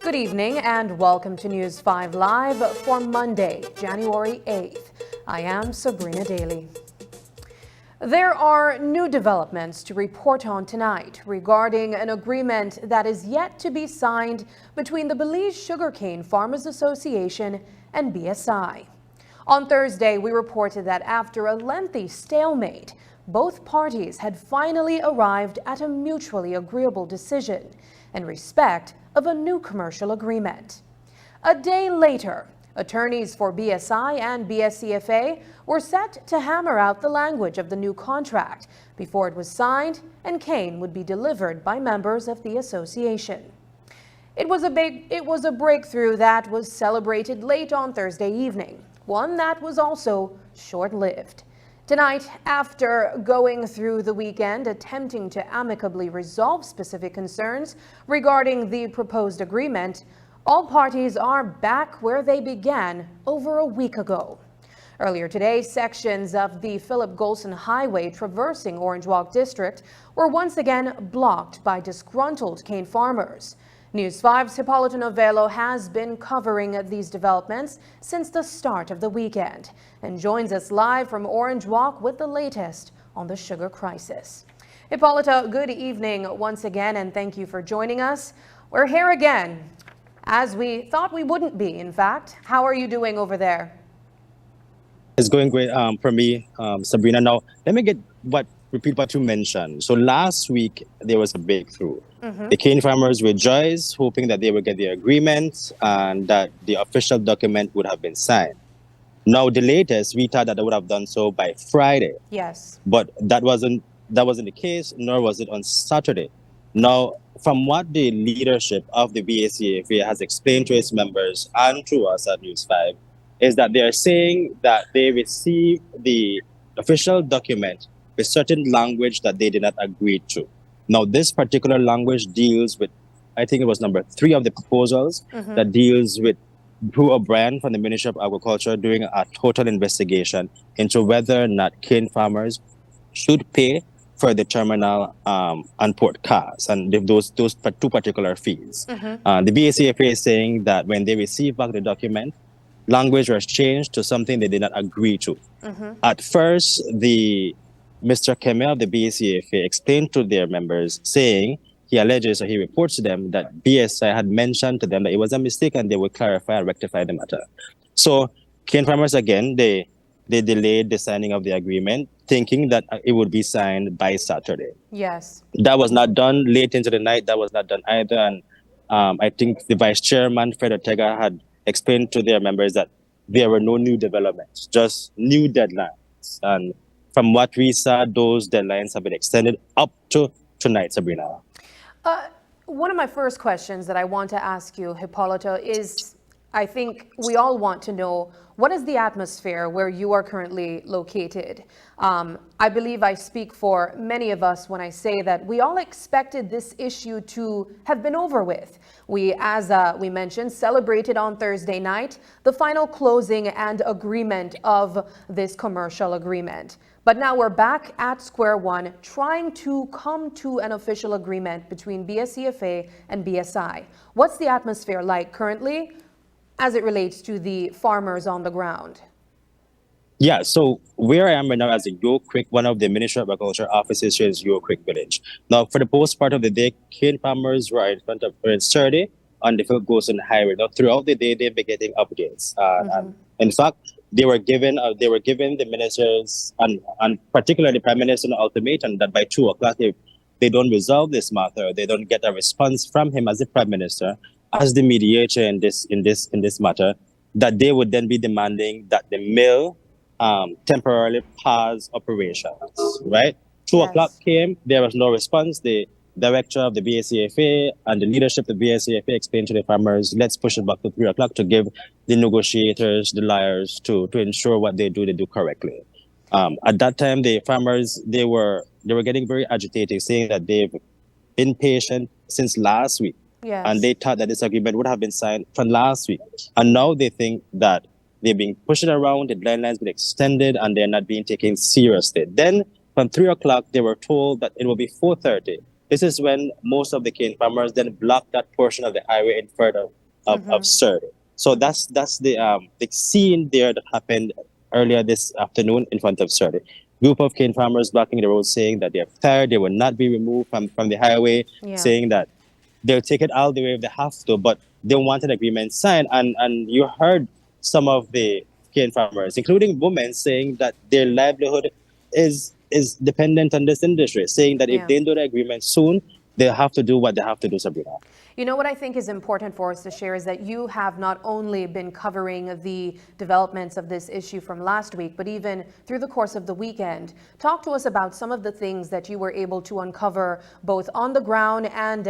Good evening and welcome to News 5 Live for Monday, January 8th. I am Sabrina Daly. There are new developments to report on tonight regarding an agreement that is yet to be signed between the Belize Sugarcane Farmers Association and BSI. On Thursday, we reported that after a lengthy stalemate, both parties had finally arrived at a mutually agreeable decision in respect of a new commercial agreement. A day later, attorneys for BSI and BSCFA were set to hammer out the language of the new contract before it was signed and cane would be delivered by members of the association. It was a breakthrough that was celebrated late on Thursday evening, one that was also short-lived. Tonight, after going through the weekend attempting to amicably resolve specific concerns regarding the proposed agreement, all parties are back where they began over a week ago. Earlier today, sections of the Philip Goldson Highway traversing Orange Walk District were once again blocked by disgruntled cane farmers. News 5's Hipolito Novelo has been covering these developments since the start of the weekend and joins us live from Orange Walk with the latest on the sugar crisis. Hipolito, good evening once again and thank you for joining us. We're here again, as we thought we wouldn't be, in fact. How are you doing over there? It's going great for me, Sabrina. Now, let me repeat what you mentioned. So last week, there was a breakthrough. The cane farmers rejoiced, hoping that they would get their agreement and that the official document would have been signed. Now, the latest, we thought that they would have done so by Friday. Yes. But that wasn't the case, nor was it on Saturday. Now, from what the leadership of the BSCFA has explained to its members and to us at News 5, is that they are saying that they received the official document with certain language that they did not agree to. Now, this particular language deals with, I think it was number 3 of the proposals, that deals with Drew O'Brien from the Ministry of Agriculture doing a total investigation into whether or not cane farmers should pay for the terminal and port costs and those 2 particular fees. The BSCFA is saying that when they receive back the document, language was changed to something they did not agree to. At first, Mr. Kemel of the BSCFA explained to their members, saying he alleges or he reports to them that BSI had mentioned to them that it was a mistake and they would clarify and rectify the matter. So cane farmers, again, they delayed the signing of the agreement, thinking that it would be signed by Saturday. Yes. That was not done. Late into the night, that was not done either. And I think the vice chairman, Fred Ortega, had explained to their members that there were no new developments, just new deadlines. And from what we saw, those deadlines have been extended up to tonight, Sabrina. One of my first questions that I want to ask you, Hipolito, is I think we all want to know, what is the atmosphere where you are currently located? I believe I speak for many of us when I say that we all expected this issue to have been over with. We, as we mentioned, celebrated on Thursday night the final closing and agreement of this commercial agreement. But now we're back at square one, trying to come to an official agreement between BSCFA and BSI. What's the atmosphere like currently as it relates to the farmers on the ground? Yeah, so where I am right now as a Yo Creek, one of the Ministry of Agriculture offices here is Yo Creek Village. Now, for the most part of the day, cane farmers were in front of Sturdy on the Philip Goldson Highway. Now, throughout the day, they've been getting updates. And in fact, they were given the ministers and particularly the Prime Minister an ultimatum that by 2 o'clock, if they don't resolve this matter, they don't get a response from him as the Prime Minister, as the mediator in this matter, that they would then be demanding that the mill temporarily pause operations, right? 2 o'clock came, there was no response. The director of the BSCFA and the leadership of the BSCFA explained to the farmers, let's push it back to 3 o'clock to give the negotiators, the lawyers, to ensure what they do correctly. At that time, the farmers, they were getting very agitated, saying that they've been patient since last week. Yes. And they thought that this agreement would have been signed from last week. And now they think that they're being pushed around, the deadline's been extended, and they're not being taken seriously. Then from 3 o'clock, they were told that it will be 4:30 This is when most of the cane farmers then block that portion of the highway in front of Surrey. So that's the scene there that happened earlier this afternoon in front of Surrey. Group of cane farmers blocking the road, saying that they're tired, they will not be removed from the highway, saying that they'll take it all the way if they have to, but they want an agreement signed. And you heard some of the cane farmers, including women, saying that their livelihood is dependent on this industry, saying that if they do the agreement soon, they have to do what they have to do, Sabrina. You know what I think is important for us to share is that you have not only been covering the developments of this issue from last week, but even through the course of the weekend. Talk to us about some of the things that you were able to uncover both on the ground and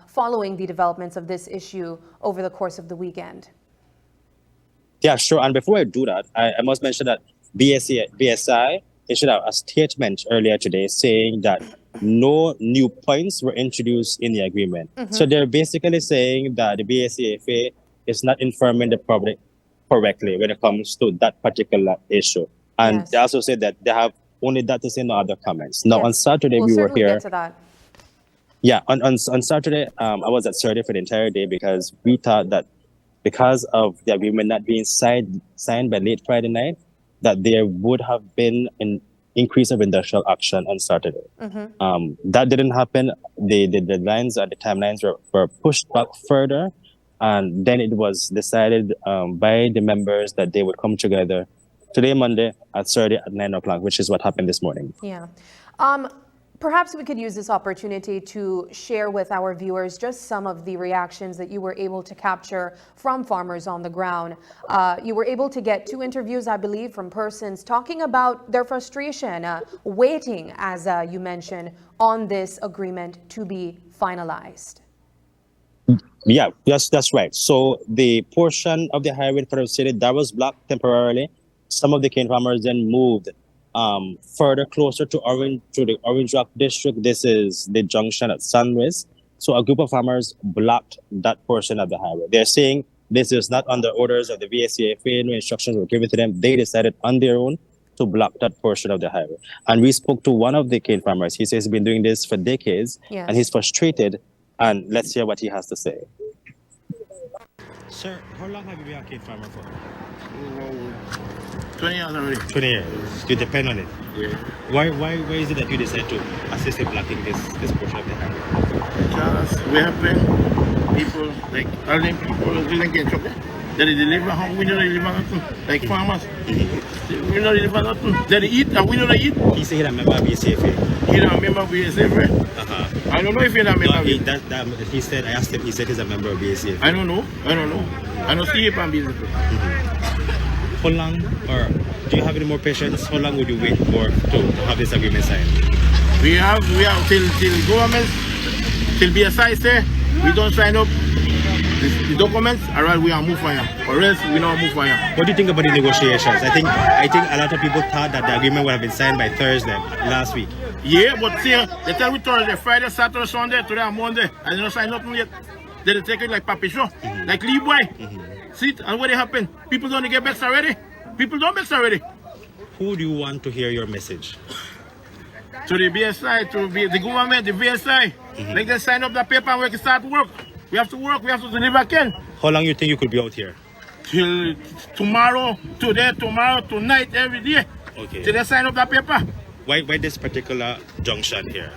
following the developments of this issue over the course of the weekend. Yeah, sure. And before I do that, I must mention that BSI issued out a statement earlier today saying that no new points were introduced in the agreement. So they're basically saying that the BSCFA is not informing the public correctly when it comes to that particular issue. And they also said that they have only that to say, no other comments. Now, on Saturday, we were here. Get to that. Yeah, on Saturday, I was at Surrey for the entire day because we thought that because of the agreement not being signed by late Friday night, that there would have been an increase of industrial action on Saturday. That didn't happen. The deadlines and the timelines were pushed back further, and then it was decided by the members that they would come together today, Monday, at Saturday at 9 o'clock, which is what happened this morning. Yeah. Perhaps we could use this opportunity to share with our viewers just some of the reactions that you were able to capture from farmers on the ground. You were able to get 2 interviews, I believe, from persons talking about their frustration, waiting, as you mentioned, on this agreement to be finalized. Yeah, that's right. So the portion of the highway in front of the city that was blocked temporarily, some of the cane farmers then moved further closer to the Orange Rock district. This is the junction at Sunrise. So a group of farmers blocked that portion of the highway. They're saying this is not under orders of the BSCFA, no instructions were given to them. They decided on their own to block that portion of the highway. And we spoke to one of the cane farmers. He says he's been doing this for decades and he's frustrated. And let's hear what he has to say. Sir, how long have you been a cane farmer for? 20 years already. 20 years. You depend on it. Yeah. Why is it that you decide to assist in blocking this portion of the highway? Because we have been people, like all them people who didn't get trouble. They deliver home, we don't deliver nothing. Like farmers. We don't deliver nothing. They eat and we don't eat. He said he's a member of BSCFA. He's a member of BSCFA? I don't know if he's a member of BSCFA. He said, I asked him, he said he's a member of BSCFA. I don't know. I don't see him on BSCFA. How long, or do you have any more patience? How long would you wait for to have this agreement signed? We have till government, till BSI say we don't sign up the documents, or else we are move for you, or else we don't move for you. What do you think about the negotiations? I think a lot of people thought that the agreement would have been signed by Thursday last week. Yeah, but see, they tell me Thursday, Friday, Saturday, Sunday, today and Monday, and they don't sign nothing yet. They take it like Papi Show, like Lee Boy. See, and what happened? People don't get back already. People don't make already. Who do you want to hear your message? To the BSI, to the government, the BSI. They can sign up the paper and we can start work. We have to work, we have to deliver again. How long you think you could be out here? Till tomorrow, today, tomorrow, tonight, every day. Okay. Till they sign up the paper. Why this particular junction here?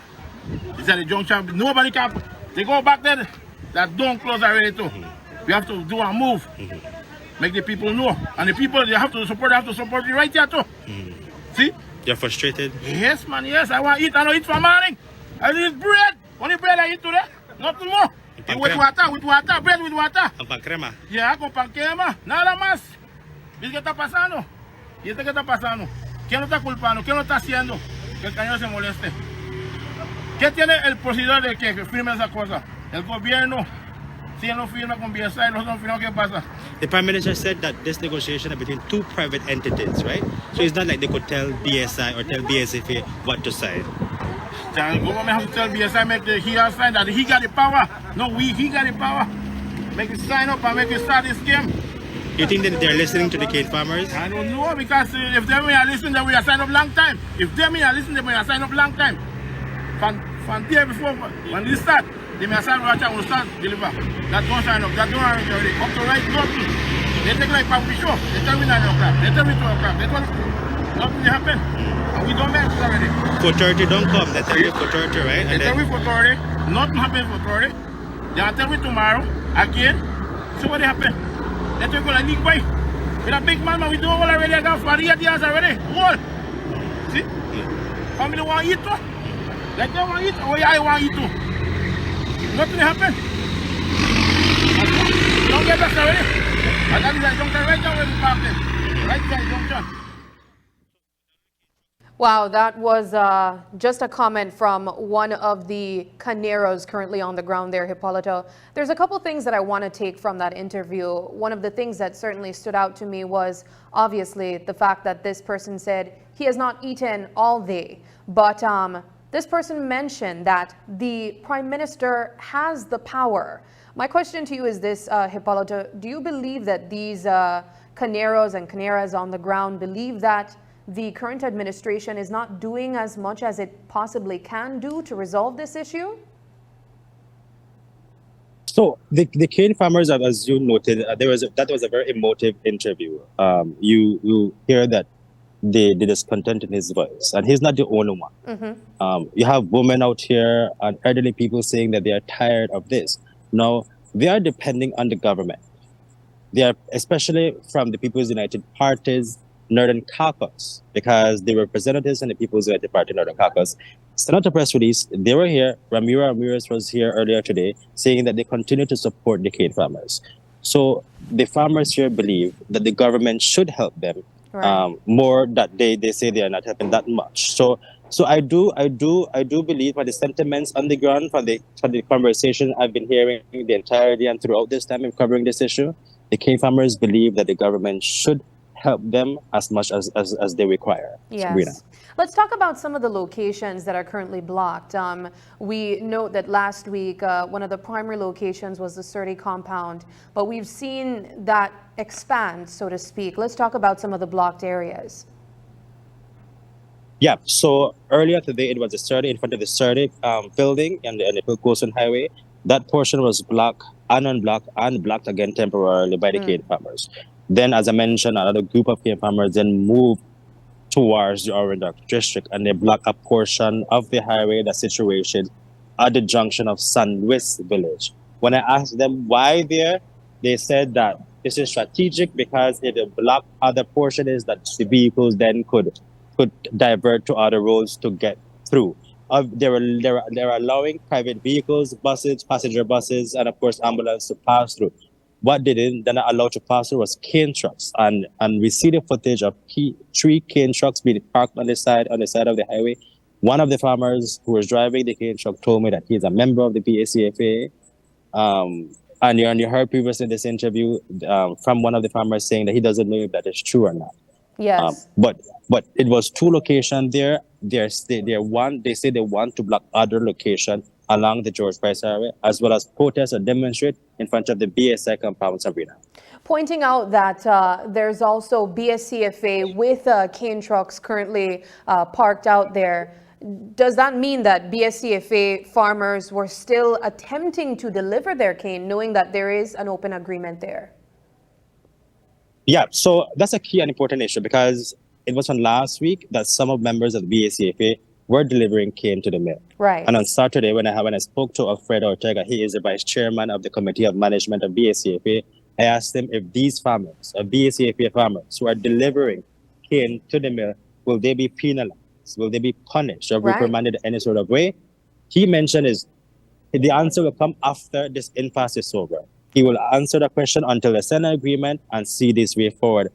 This is the junction. Nobody can. They go back there. That don't close already too. We have to do a move. Make the people know. And the people, they have to support you right here too. See? You're frustrated? Yes, man, yes. I want to eat. I don't eat for morning. I eat bread. Only bread I eat today. Nothing more. With water, bread with water. Con crema. Yeah, con pan crema. Nada más. ¿Ves qué está pasando? ¿Y este qué está pasando? ¿Quién lo está culpando? ¿Quién lo está haciendo? Que el cañón se moleste. ¿Qué tiene el procedimiento de que firme esa cosa? El gobierno. Si él no firma con BSI, nosotros no firmamos, ¿qué pasa? The Prime Minister said that this negotiation is between 2 private entities, right? So it's not like they could tell BSI or tell BSFA what to sign. The government has to tell BSI, he has signed that he got the power. No, he got the power. Make it sign up and make it start this game. You think that they're listening to the cane farmers? I don't know, because if they are listening, then we are signed up long time. If they are listening, then we are signed up long time. From there before, when they start, the Messiah will start deliver. That don't sign up, that don't arrange already. Up to right, nothing. They take like public show. They tell me 9 o'clock. They tell me 2 o'clock. They tell me nothing happen. And we don't make it already. 4:30 don't come. They tell you 4:30, right? They tell me 4:30. Nothing happen 4:30. They tell me tomorrow again. So what happen? They tell me like leak by. With a big man, we do all already. I got 48 years already. All. See? Family want to eat too. Like they want to eat, or I want to eat too. Nothing happen. Don't get us already. And that is a junction right down where we parked it. Right there, junction. Wow, that was just a comment from one of the Caneros currently on the ground there, Hipolito. There's a couple things that I want to take from that interview. One of the things that certainly stood out to me was obviously the fact that this person said he has not eaten all day. But this person mentioned that the Prime Minister has the power. My question to you is this, Hipolito, do you believe that these Caneros and Caneras on the ground believe that the current administration is not doing as much as it possibly can do to resolve this issue? So the cane farmers, as you noted, that was a very emotive interview. You hear that the discontent in his voice, and he's not the only one. Mm-hmm. You have women out here and elderly people saying that they are tired of this. Now they are depending on the government. They are, especially from the People's United Party's Northern Caucus, because the representatives in the People's United Party Northern Caucus sent out a press release. They were here. Ramiro Ramirez was here earlier today saying that they continue to support the cane farmers. So the farmers here believe that the government should help them. Right. More that they say they are not helping that much. So I do believe by the sentiments on the ground, from the conversation I've been hearing the entire day and throughout this time in covering this issue, the cane farmers believe that the government should help them as much as they require. Yes. Sabrina. Let's talk about some of the locations that are currently blocked. We note that last week, one of the primary locations was the Surrey compound, but we've seen that expand, so to speak. Let's talk about some of the blocked areas. Yeah, so earlier today, it was the Surrey, in front of the Surrey building and the Philip Goldson Highway. That portion was blocked and unblocked and blocked again temporarily by the cane farmers. Then, as I mentioned, another group of cane farmers then moved towards the Orange District, and they blocked a portion of the highway that's situated at the junction of San Luis Village. When I asked them why there, they said that this is strategic because it blocked other portions that the vehicles then could divert to other roads to get through. They're allowing private vehicles, buses, passenger buses, and of course ambulance to pass through. What they didn't then allow to pass through was cane trucks, and we see the footage of 3 cane trucks being parked on the side of the highway. One of the farmers who was driving the cane truck told me that he's a member of the BSCFA. And you heard previously in this interview from one of the farmers saying that he doesn't know if that is true or not. Yes. But it was 2 locations there. They say they want to block other locations along the George Price Highway, as well as protest or demonstrate in front of the BSI compound, Sabrina. Pointing out that there's also BSCFA with cane trucks currently parked out there. Does that mean that BSCFA farmers were still attempting to deliver their cane, knowing that there is an open agreement there? Yeah, so that's a key and important issue, because it was from last week that some of members of the BSCFA were delivering cane to the mill. Right. And on Saturday, when I spoke to Alfredo Ortega, he is the vice chairman of the Committee of Management of BSCFA, I asked him if these farmers, BSCFA farmers who are delivering cane to the mill, will they be penalized? Will they be punished or reprimanded in any sort of way? He mentioned the answer will come after this impasse is over. He will answer the question until they send an agreement and see this way forward.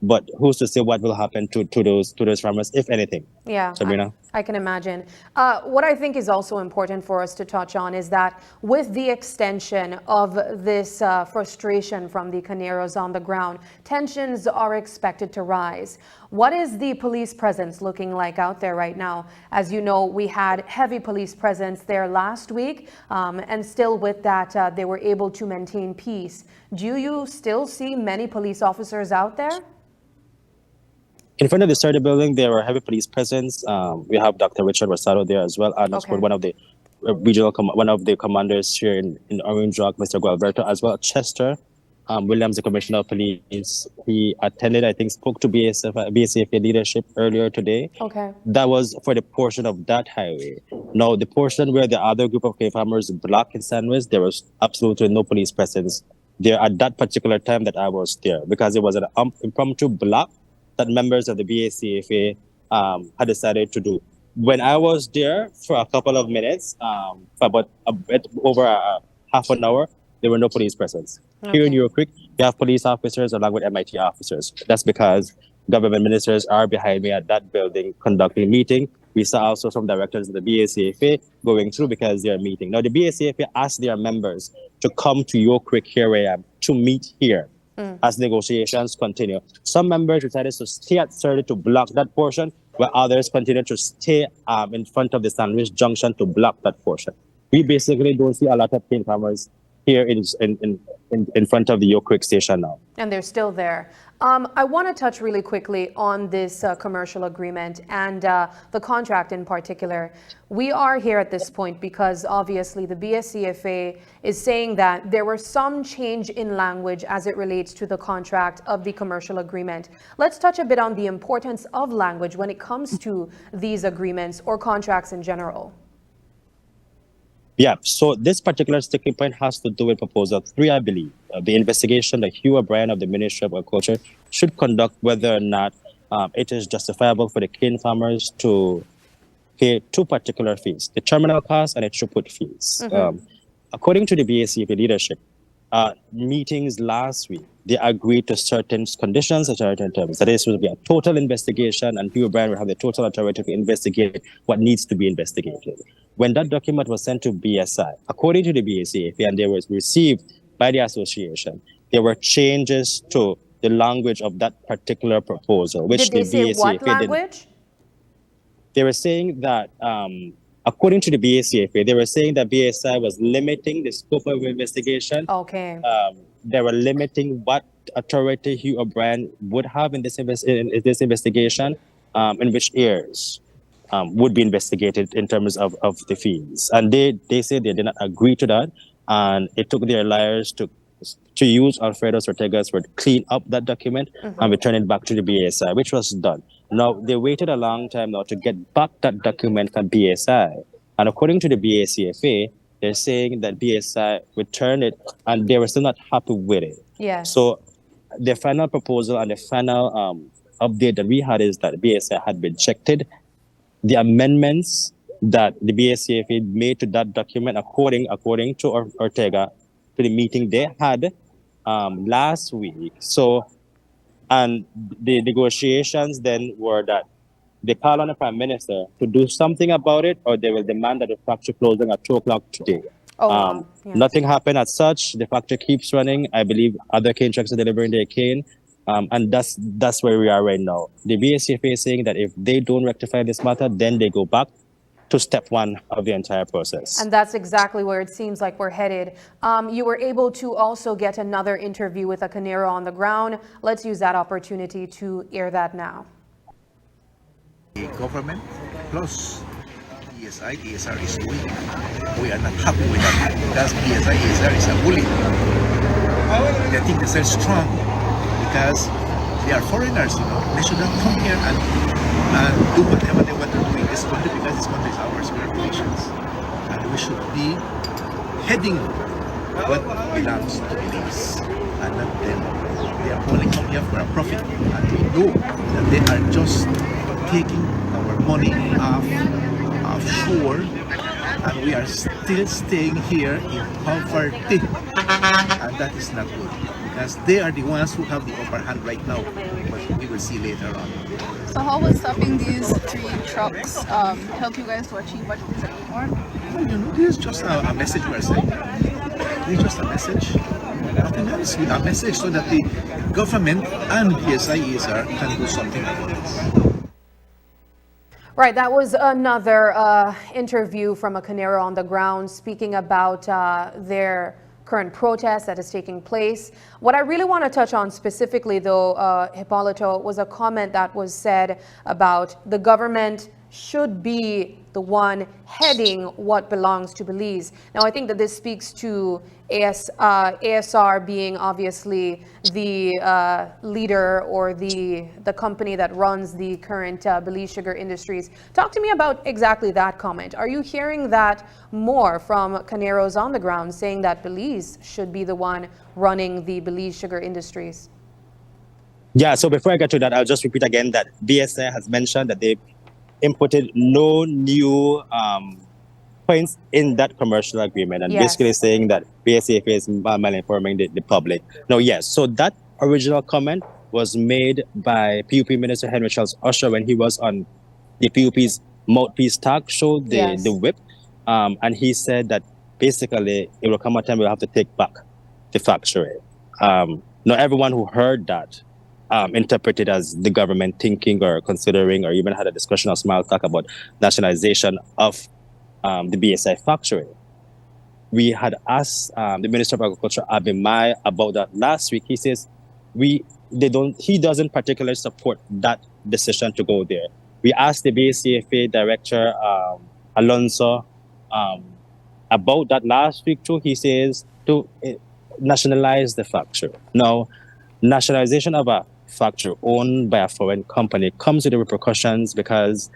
But who's to say what will happen to those farmers, if anything? Yeah, Sabrina? I can imagine. What I think is also important for us to touch on is that with the extension of this frustration from the Caneros on the ground, tensions are expected to rise. What is the police presence looking like out there right now? As you know, we had heavy police presence there last week, and still with that, they were able to maintain peace. Do you still see many police officers out there? In front of the study building, there were heavy police presence. We have Dr. Richard Rosado there as well, and Okay. one of the one of the commanders here in Orange Rock, Mr. Gualberto, as well. Chester Williams, the Commissioner of Police, he attended, I think, spoke to BSCFA leadership earlier today. Okay. That was for the portion of that highway. Now, the portion where the other group of cane farmers blocked in Sandwich, there was absolutely no police presence there at that particular time that I was there, because it was an impromptu block that members of the BSCFA had decided to do. When I was there for a couple of minutes, for about a bit over half an hour, there were no police presence. Okay. Here in Euro Creek, you have police officers along with MIT officers. That's because government ministers are behind me at that building conducting a meeting. We saw also some directors of the BSCFA going through because they are meeting. Now, the BSCFA asked their members to come to Euro Creek, here I am, to meet here as negotiations continue. Some members decided to stay at 30 to block that portion, while others continued to stay in front of the Sandwich Junction to block that portion. We basically don't see a lot of cane farmers here in front of the Euro Creek station now. And they're still there. I want to touch really quickly on this commercial agreement and the contract in particular. We are here at this point because obviously the BSCFA is saying that there were some change in language as it relates to the contract of the commercial agreement. Let's touch a bit on the importance of language when it comes to these agreements or contracts in general. Yeah, so this particular sticking point has to do with Proposal 3, I believe. The investigation that Hugh O'Brien of the Ministry of Agriculture should conduct whether or not it is justifiable for the cane farmers to pay two particular fees, the terminal cost and the throughput fees. According to the BSCFA leadership, meetings last week, they agreed to certain conditions and certain terms. That is, will be a total investigation, and Hugh O'Brien will have the total authority to investigate what needs to be investigated. When that document was sent to BSI, according to the BSCFA, and they was received by the association, there were changes to the language of that particular proposal, which Did they the say BSCFA what language? They were saying that, according to the BSCFA, they were saying that BSI was limiting the scope of investigation. Okay. They were limiting what authority Hugh O'Brien would have in this investigation, in which areas would be investigated in terms of the fees. And they said they did not agree to that, and it took their lawyers to use Alfredo Ortega's word, clean up that document and return it back to the BSI, which was done. Now, they waited a long time now to get back that document from BSI. And according to the BSCFA, they're saying that BSI returned it and they were still not happy with it. Yes. So the final proposal and the final update that we had is that BSI had rejected the amendments that the BSCFA made to that document according to Ortega, to the meeting they had last week. So, and the negotiations then were that they call on the Prime Minister to do something about it, or they will demand that the factory closing at 2 o'clock today. Oh, wow. Yeah. Nothing happened as such. The factory keeps running. I believe other cane trucks are delivering their cane. And that's where we are right now. The BSCFA is saying that if they don't rectify this matter, then they go back to step one of the entire process. And that's exactly where it seems like we're headed. You were able to also get another interview with a Canero on the ground. Let's use that opportunity to air that now. The government plus BSI, ESR is weak. We are not happy with that because BSI, ESR is a bully. They think they're strong because they are foreigners, you know. They should not come here and do whatever they want to do in this country because this country is ours. We are nations. And we should be heading what belongs to Belize and not them. They are only come here for a profit, and we know that they are just taking our money offshore, and we are still staying here in poverty, and that is not good because they are the ones who have the upper hand right now, but we will see later on. So how will stopping these 3 trucks help you guys to achieve what you said before? Well, you know, this is just a message we are sending. This is just a message. Nothing else. A message so that the government and BSI ESR can do something about this. Right, that was another interview from a Canero on the ground speaking about their current protest that is taking place. What I really want to touch on specifically, though, Hipolito, was a comment that was said about the government should be the one heading what belongs to Belize. Now, I think that this speaks to ASR being obviously the leader or the company that runs the current Belize sugar industries. Talk to me about exactly that comment. Are you hearing that more from Caneros on the ground saying that Belize should be the one running the Belize sugar industries? Yeah, so before I get to that, I'll just repeat again that BSI has mentioned that they inputted no new points in that commercial agreement, and basically saying that BSCFA is malinforming the public. Now, yes, so that original comment was made by PUP Minister Henry Charles Usher when he was on the PUP's Mouthpiece Talk Show, the whip, and he said that basically it will come a time we'll have to take back the factory. Not everyone who heard that interpreted as the government thinking or considering or even had a discussion or small talk about nationalization of the BSI factory. We had asked the Minister of Agriculture, Abimai, about that last week. He says he doesn't particularly support that decision to go there. We asked the BSCFA Director, Alonso, about that last week too. He says to nationalize the factory. Now, nationalization of a factory owned by a foreign company comes with the repercussions because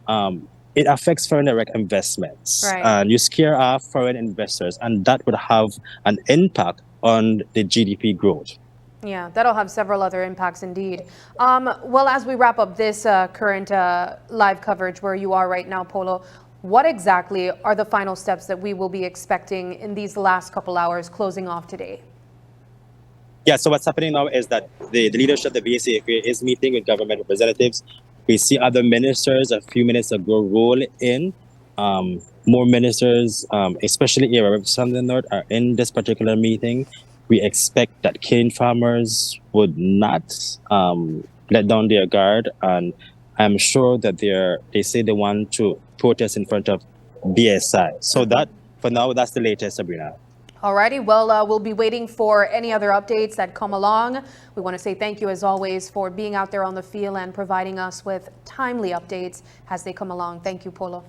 it affects foreign direct investments. Right. And you scare off foreign investors, and that would have an impact on the GDP growth. Yeah, that'll have several other impacts indeed. Well, as we wrap up this current live coverage where you are right now, Polo, what exactly are the final steps that we will be expecting in these last couple hours closing off today? Yeah, so what's happening now is that the leadership of the BSCFA is meeting with government representatives. We see other ministers a few minutes ago roll in. More ministers, especially here from the north, are in this particular meeting. We expect that cane farmers would not let down their guard, and I'm sure that they say they want to protest in front of BSI. So that, for now, that's the latest, Sabrina. Alrighty, well, we'll be waiting for any other updates that come along. We want to say thank you, as always, for being out there on the field and providing us with timely updates as they come along. Thank you, Polo.